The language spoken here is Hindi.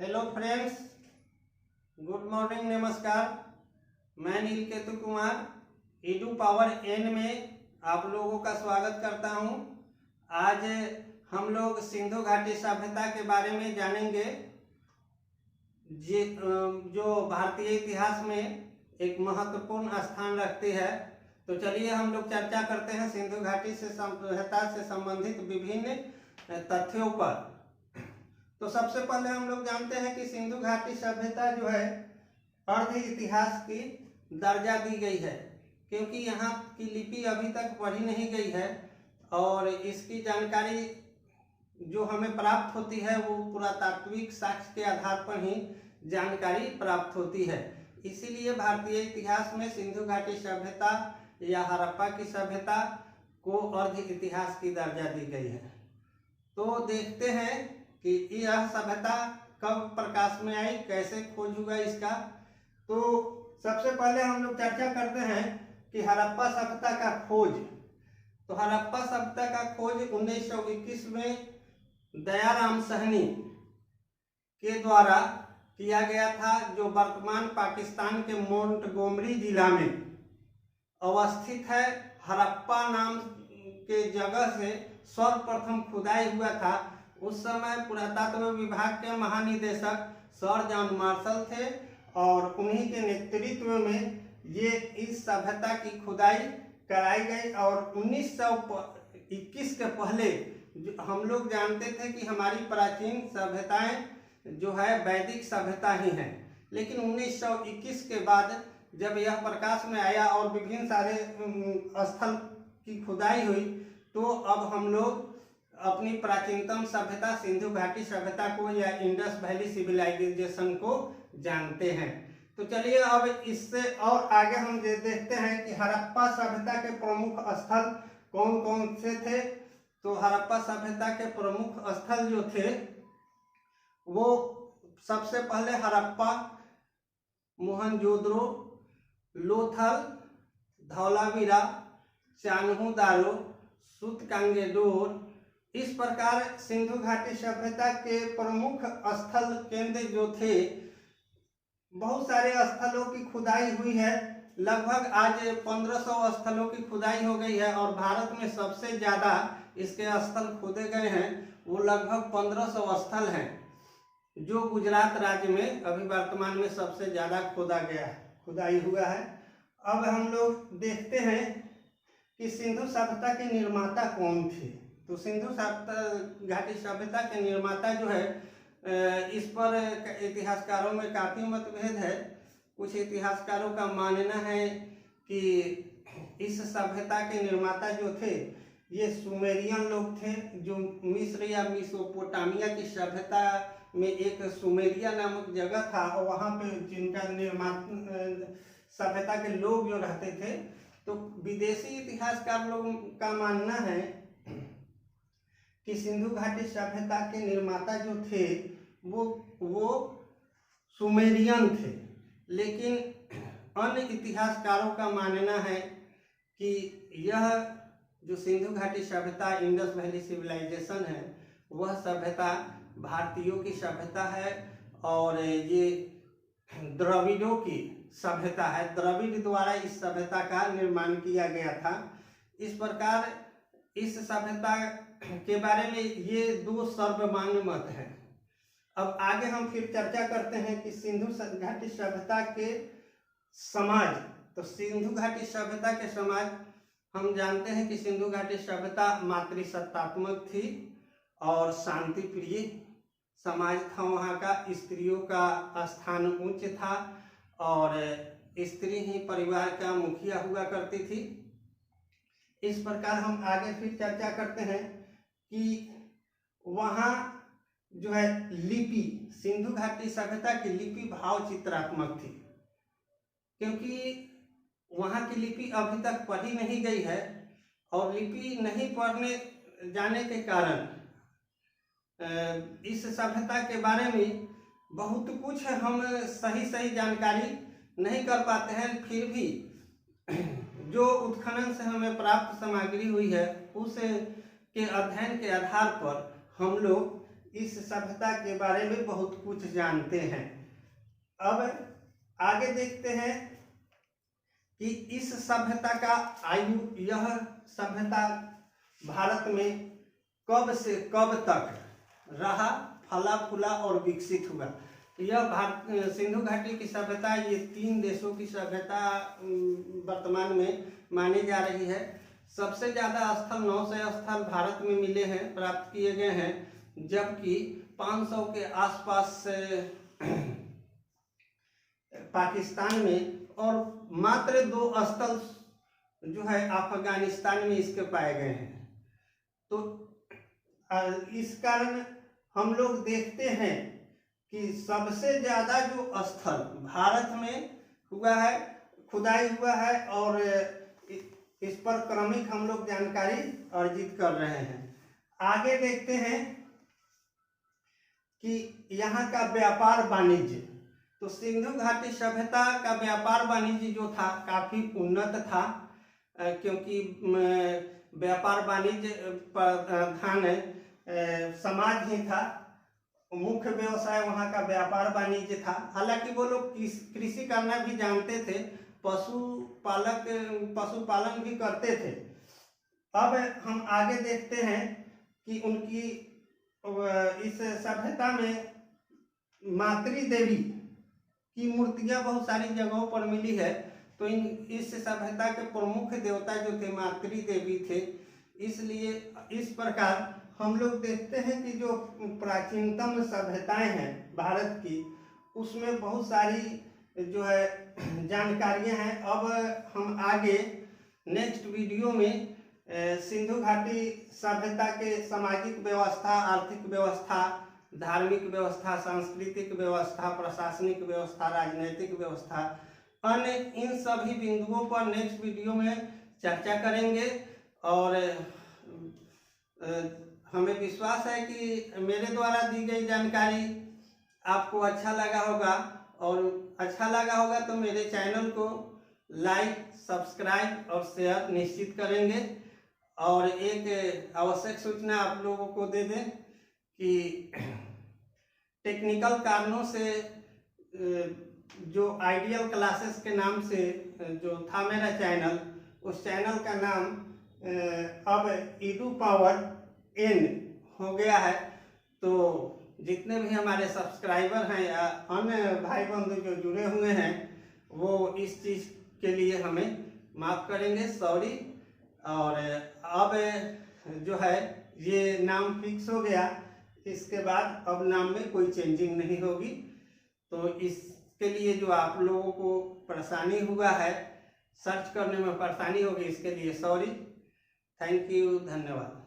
हेलो फ्रेंड्स, गुड मॉर्निंग, नमस्कार। मैं नीलकेतु कुमार ईडू पावर एन में आप लोगों का स्वागत करता हूं। आज हम लोग सिंधु घाटी सभ्यता के बारे में जानेंगे जो भारतीय इतिहास में एक महत्वपूर्ण स्थान रखती है। तो चलिए हम लोग चर्चा करते हैं सिंधु घाटी से सभ्यता से संबंधित विभिन्न तथ्यों पर। तो सबसे पहले हम लोग जानते हैं कि सिंधु घाटी सभ्यता जो है अर्ध इतिहास की दर्जा दी गई है, क्योंकि यहाँ की लिपि अभी तक पढ़ी नहीं गई है और इसकी जानकारी जो हमें प्राप्त होती है वो पुरातात्विक साक्ष्य के आधार पर ही जानकारी प्राप्त होती है। इसीलिए भारतीय इतिहास में सिंधु घाटी सभ्यता या हड़प्पा की सभ्यता को अर्ध इतिहास की दर्जा दी गई है। तो देखते हैं कि यह सभ्यता कब प्रकाश में आई, कैसे खोज हुआ इसका। तो सबसे पहले हम लोग चर्चा करते हैं कि हड़प्पा सभ्यता का खोज। तो हड़प्पा सभ्यता का खोज 1921 में दयाराम सहनी के द्वारा किया गया था, जो वर्तमान पाकिस्तान के मोंटगोमरी जिला में अवस्थित है। हड़प्पा नाम के जगह से सर्वप्रथम खुदाई हुआ था। उस समय पुरातत्व विभाग के महानिदेशक सर जॉन मार्शल थे और उन्हीं के नेतृत्व में ये इस सभ्यता की खुदाई कराई गई। और 1921 के पहले हम लोग जानते थे कि हमारी प्राचीन सभ्यताएं जो है वैदिक सभ्यता ही हैं, लेकिन 1921 के बाद जब यह प्रकाश में आया और विभिन्न सारे स्थल की खुदाई हुई, तो अब हम लोग अपनी प्राचीनतम सभ्यता सिंधु घाटी सभ्यता को या इंडस वैली सिविलाइजेशन को जानते हैं। तो चलिए अब इससे और आगे हम देखते हैं कि हड़प्पा सभ्यता के प्रमुख स्थल कौन कौन से थे। तो हड़प्पा सभ्यता के प्रमुख स्थल जो थे वो सबसे पहले हड़प्पा, मोहनजोदड़ो, लोथल, धौलावीरा, चान्हो दारो, सूतकांगेडोर। इस प्रकार सिंधु घाटी सभ्यता के प्रमुख स्थल केंद्र जो थे, बहुत सारे स्थलों की खुदाई हुई है। लगभग आज 1500 स्थलों की खुदाई हो गई है और भारत में सबसे ज्यादा इसके स्थल खोदे गए हैं वो लगभग 1500 स्थल हैं, जो गुजरात राज्य में अभी वर्तमान में सबसे ज्यादा खुदाई हुआ है। अब हम लोग देखते हैं कि सिंधु सभ्यता के निर्माता कौन थे। तो सिंधु घाटी सभ्यता के निर्माता जो है, इस पर इतिहासकारों में काफी मतभेद है। कुछ इतिहासकारों का मानना है कि इस सभ्यता के निर्माता जो थे ये सुमेरियन लोग थे, जो मिस्र या मेसोपोटामिया की सभ्यता में एक सुमेरिया नामक जगह था और वहाँ पे जिनका निर्माण सभ्यता के लोग जो रहते थे। तो विदेशी इतिहासकार लोगों का मानना है कि सिंधु घाटी सभ्यता के निर्माता जो थे वो सुमेरियन थे, लेकिन अन्य इतिहासकारों का मानना है कि यह जो सिंधु घाटी सभ्यता इंडस वैली सिविलाइजेशन है वह सभ्यता भारतीयों की सभ्यता है और ये द्रविड़ों की सभ्यता है। द्रविड़ द्वारा इस सभ्यता का निर्माण किया गया था। इस प्रकार इस सभ्यता के बारे में ये दो सर्वमान्य मत हैं। अब आगे हम फिर चर्चा करते हैं कि सिंधु घाटी सभ्यता के समाज। तो सिंधु घाटी सभ्यता के समाज हम जानते हैं कि सिंधु घाटी सभ्यता मातृसत्तात्मक थी और शांति प्रिय समाज था। वहाँ का स्त्रियों का स्थान उच्च था और स्त्री ही परिवार का मुखिया हुआ करती थी। इस प्रकार हम आगे फिर चर्चा करते हैं कि वहाँ जो है लिपि, सिंधु घाटी सभ्यता की लिपि भाव चित्रात्मक थी, क्योंकि वहाँ की लिपि अभी तक पढ़ी नहीं गई है और लिपि नहीं पढ़ने जाने के कारण इस सभ्यता के बारे में बहुत कुछ हम सही जानकारी नहीं कर पाते हैं। फिर भी जो उत्खनन से हमें प्राप्त सामग्री हुई है उस के अध्ययन के आधार पर हम लोग इस सभ्यता के बारे में बहुत कुछ जानते हैं। अब आगे देखते हैं कि इस सभ्यता का आयु, यह सभ्यता भारत में कब से कब तक रहा, फला फूला और विकसित हुआ। यह भारत सिंधु घाटी की सभ्यता, ये 3 देशों की सभ्यता वर्तमान में मानी जा रही है। सबसे ज़्यादा स्थल 900 स्थल भारत में मिले हैं, प्राप्त किए गए हैं, जबकि 500 के आसपास पाकिस्तान में और मात्र 2 स्थल जो है अफगानिस्तान में इसके पाए गए हैं। तो इस कारण हम लोग देखते हैं कि सबसे ज़्यादा जो स्थल भारत में हुआ है, खुदाई हुआ है, और इस पर क्रमिक हम लोग जानकारी अर्जित कर रहे हैं। आगे देखते हैं कि यहाँ का व्यापार वाणिज्य, तो सिंधु घाटी सभ्यता का व्यापार वाणिज्य जो था काफ़ी उन्नत था, क्योंकि व्यापार वाणिज्य प्रधान समाज ही था। मुख्य व्यवसाय वहाँ का व्यापार वाणिज्य था। हालांकि वो लोग कृषि करना भी जानते थे, पशुपालन भी करते थे। अब हम आगे देखते हैं कि उनकी इस सभ्यता में मातृ देवी की मूर्तियां बहुत सारी जगहों पर मिली है। तो इस सभ्यता के प्रमुख देवता जो थे मातृ देवी थे। इसलिए इस प्रकार हम लोग देखते हैं कि जो प्राचीनतम सभ्यताएं हैं भारत की, उसमें बहुत सारी जो है जानकारियां हैं। अब हम आगे नेक्स्ट वीडियो में सिंधु घाटी सभ्यता के सामाजिक व्यवस्था, आर्थिक व्यवस्था, धार्मिक व्यवस्था, सांस्कृतिक व्यवस्था, प्रशासनिक व्यवस्था, राजनीतिक व्यवस्था, अन्य इन सभी बिंदुओं पर नेक्स्ट वीडियो में चर्चा करेंगे। और हमें विश्वास है कि मेरे द्वारा दी गई जानकारी आपको अच्छा लगा होगा, और अच्छा लगा होगा तो मेरे चैनल को लाइक, सब्सक्राइब और शेयर निश्चित करेंगे। और एक आवश्यक सूचना आप लोगों को दे दें कि टेक्निकल कारणों से जो आइडियल क्लासेस के नाम से जो था मेरा चैनल, उस चैनल का नाम अब edu_power_n हो गया है। तो जितने भी हमारे सब्सक्राइबर हैं या अन्य भाई बंधु जो जुड़े हुए हैं, वो इस चीज़ के लिए हमें माफ़ करेंगे, सॉरी। और अब जो है ये नाम फिक्स हो गया, इसके बाद अब नाम में कोई चेंजिंग नहीं होगी। तो इसके लिए जो आप लोगों को परेशानी हुआ है, सर्च करने में परेशानी होगी, इसके लिए सॉरी। थैंक यू, धन्यवाद।